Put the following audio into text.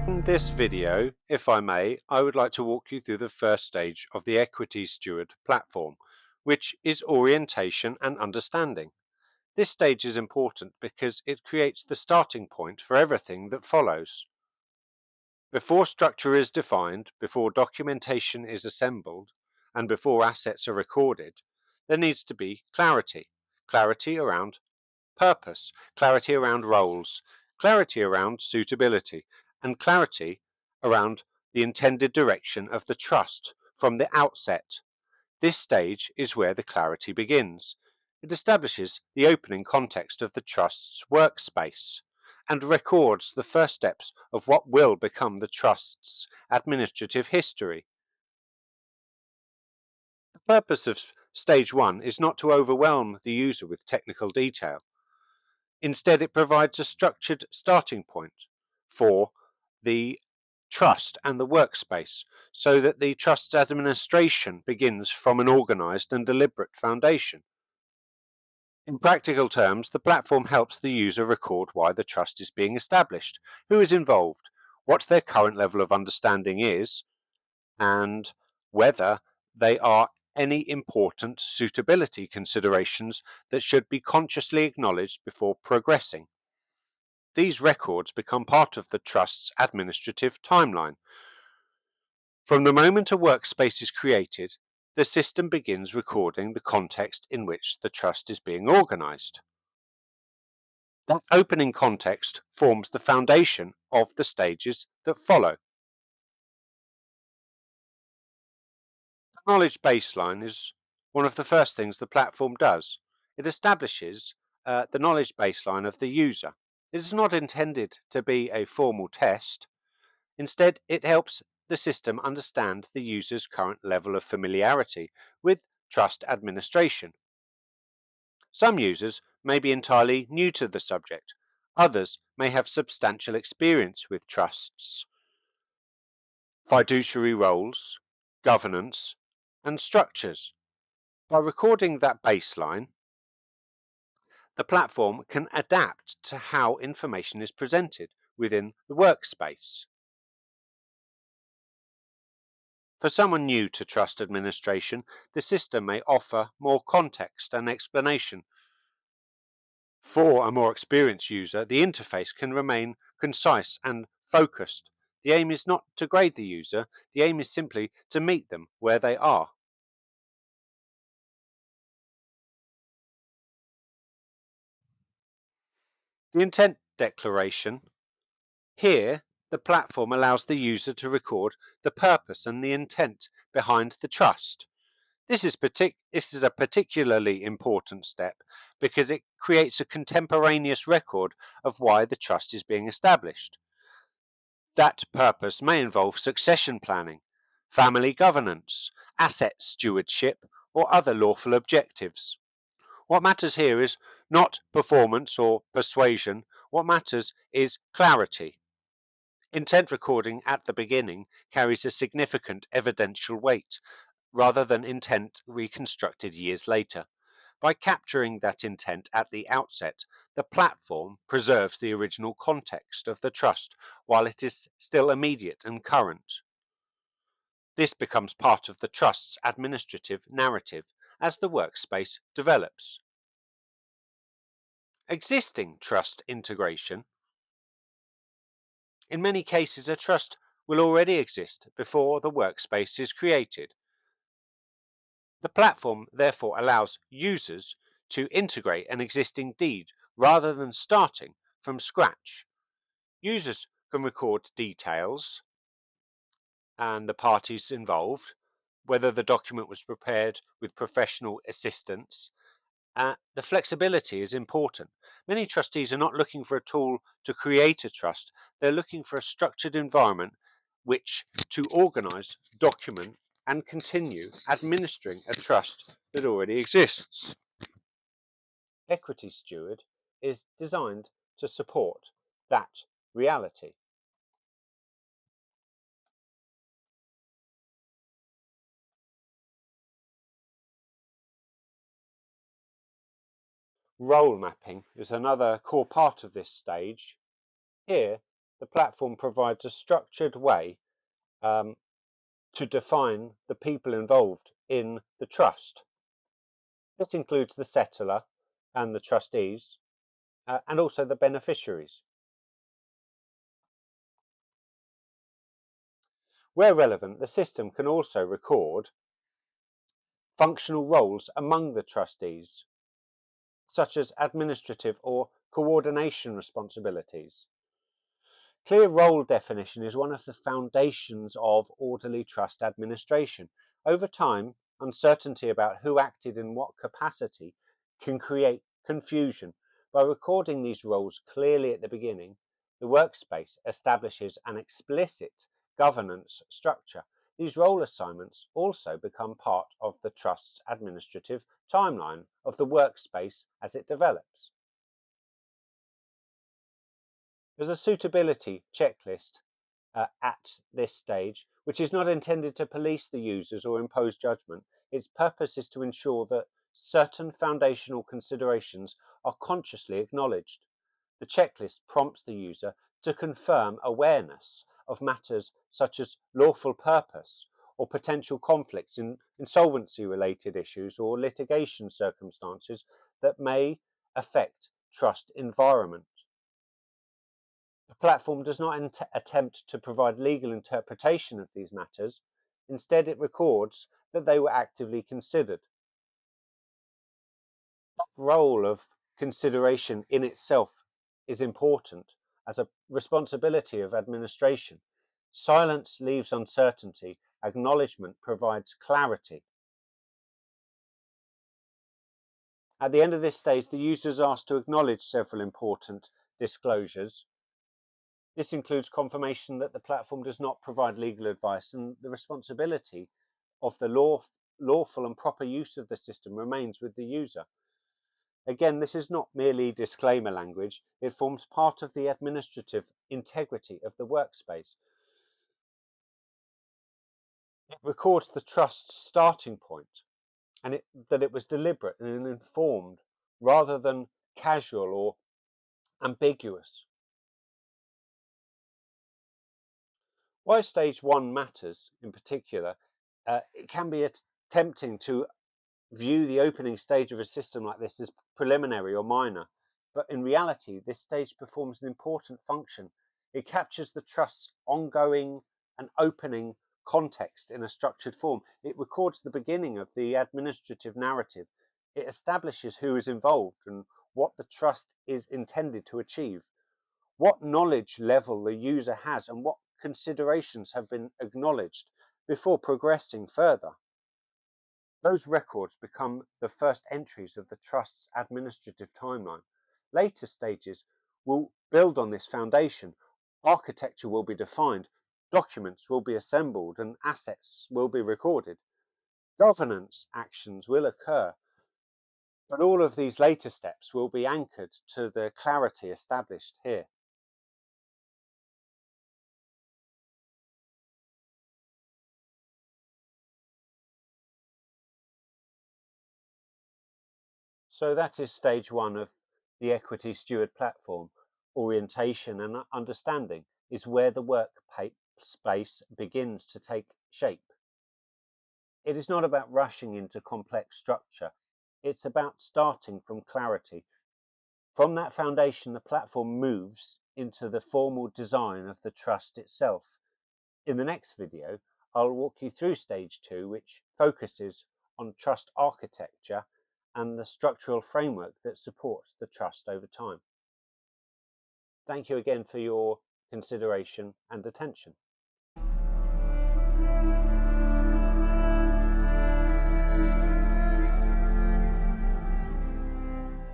In this video, if I may, I would like to walk you through the first stage of the Equity Steward platform, which is orientation and understanding. This stage is important because it creates the starting point for everything that follows. Before structure is defined, before documentation is assembled, and before assets are recorded, there needs to be clarity. Clarity around purpose, clarity around roles, clarity around suitability, and clarity around the intended direction of the trust from the outset. This stage is where the clarity begins. It establishes the opening context of the trust's workspace and records the first steps of what will become the trust's administrative history. The purpose of stage 1 is not to overwhelm the user with technical detail. Instead, it provides a structured starting point for the trust and the workspace so that the trust's administration begins from an organized and deliberate foundation. In practical terms, the platform helps the user record why the trust is being established, who is involved, what their current level of understanding is, and whether they are any important suitability considerations that should be consciously acknowledged before progressing. These records become part of the trust's administrative timeline. From the moment a workspace is created, the system begins recording the context in which the trust is being organized. That opening context forms the foundation of the stages that follow. The knowledge baseline is one of the first things the platform does. It establishes the knowledge baseline of the user. It is not intended to be a formal test. Instead, it helps the system understand the user's current level of familiarity with trust administration. Some users may be entirely new to the subject. Others may have substantial experience with trusts, fiduciary roles, governance, and structures. By recording that baseline, the platform can adapt to how information is presented within the workspace. For someone new to trust administration, the system may offer more context and explanation. For a more experienced user, the interface can remain concise and focused. The aim is not to grade the user, the aim is simply to meet them where they are. The intent declaration. Here, the platform allows the user to record the purpose and the intent behind the trust. This is a particularly important step because it creates a contemporaneous record of why the trust is being established. That purpose may involve succession planning, family governance, asset stewardship, or other lawful objectives. What matters here is not performance or persuasion. What matters is clarity. Intent recording at the beginning carries a significant evidential weight, rather than intent reconstructed years later. By capturing that intent at the outset, the platform preserves the original context of the trust while it is still immediate and current. This becomes part of the trust's administrative narrative as the workspace develops. Existing trust integration. In many cases, a trust will already exist before the workspace is created. The platform therefore allows users to integrate an existing deed rather than starting from scratch. Users can record details and the parties involved, whether the document was prepared with professional assistance. The flexibility is important. Many trustees are not looking for a tool to create a trust. They're looking for a structured environment which to organize, document, and continue administering a trust that already exists. Equity Steward is designed to support that reality. Role mapping is another core part of this stage. Here, the platform provides a structured way to define the people involved in the trust. This includes the settlor and the trustees, and also the beneficiaries. Where relevant, the system can also record functional roles among the trustees, such as administrative or coordination responsibilities. Clear role definition is one of the foundations of orderly trust administration. Over time, uncertainty about who acted in what capacity can create confusion. By recording these roles clearly at the beginning, the workspace establishes an explicit governance structure. These role assignments also become part of the trust's administrative timeline of the workspace as it develops. There's a suitability checklist at this stage, which is not intended to police the users or impose judgment. Its purpose is to ensure that certain foundational considerations are consciously acknowledged. The checklist prompts the user to confirm awareness of matters such as lawful purpose or potential conflicts in insolvency-related issues or litigation circumstances that may affect trust environment. The platform does not attempt to provide legal interpretation of these matters. Instead, it records that they were actively considered. That role of consideration in itself is important as a responsibility of administration. Silence leaves uncertainty. Acknowledgement provides clarity. At the end of this stage, the user is asked to acknowledge several important disclosures. This includes confirmation that the platform does not provide legal advice, and the responsibility of the lawful and proper use of the system remains with the user. Again, this is not merely disclaimer language, it forms part of the administrative integrity of the workspace. It records the trust's starting point and that it was deliberate and informed rather than casual or ambiguous. Why stage one matters in particular, it can be tempting to view the opening stage of a system like this as preliminary or minor, but in reality, this stage performs an important function. It captures the trust's ongoing and opening context in a structured form. It records the beginning of the administrative narrative. It establishes who is involved and what the trust is intended to achieve, what knowledge level the user has, and what considerations have been acknowledged before progressing further. Those records become the first entries of the trust's administrative timeline. Later stages will build on this foundation. Architecture will be defined, documents will be assembled, and assets will be recorded. Governance actions will occur, but all of these later steps will be anchored to the clarity established here. So that is stage one of the Equity Steward platform. Orientation and understanding is where the workspace begins to take shape. It is not about rushing into complex structure. It's about starting from clarity. From that foundation, the platform moves into the formal design of the trust itself. In the next video, I'll walk you through stage two, which focuses on trust architecture and the structural framework that supports the trust over time. Thank you again for your consideration and attention.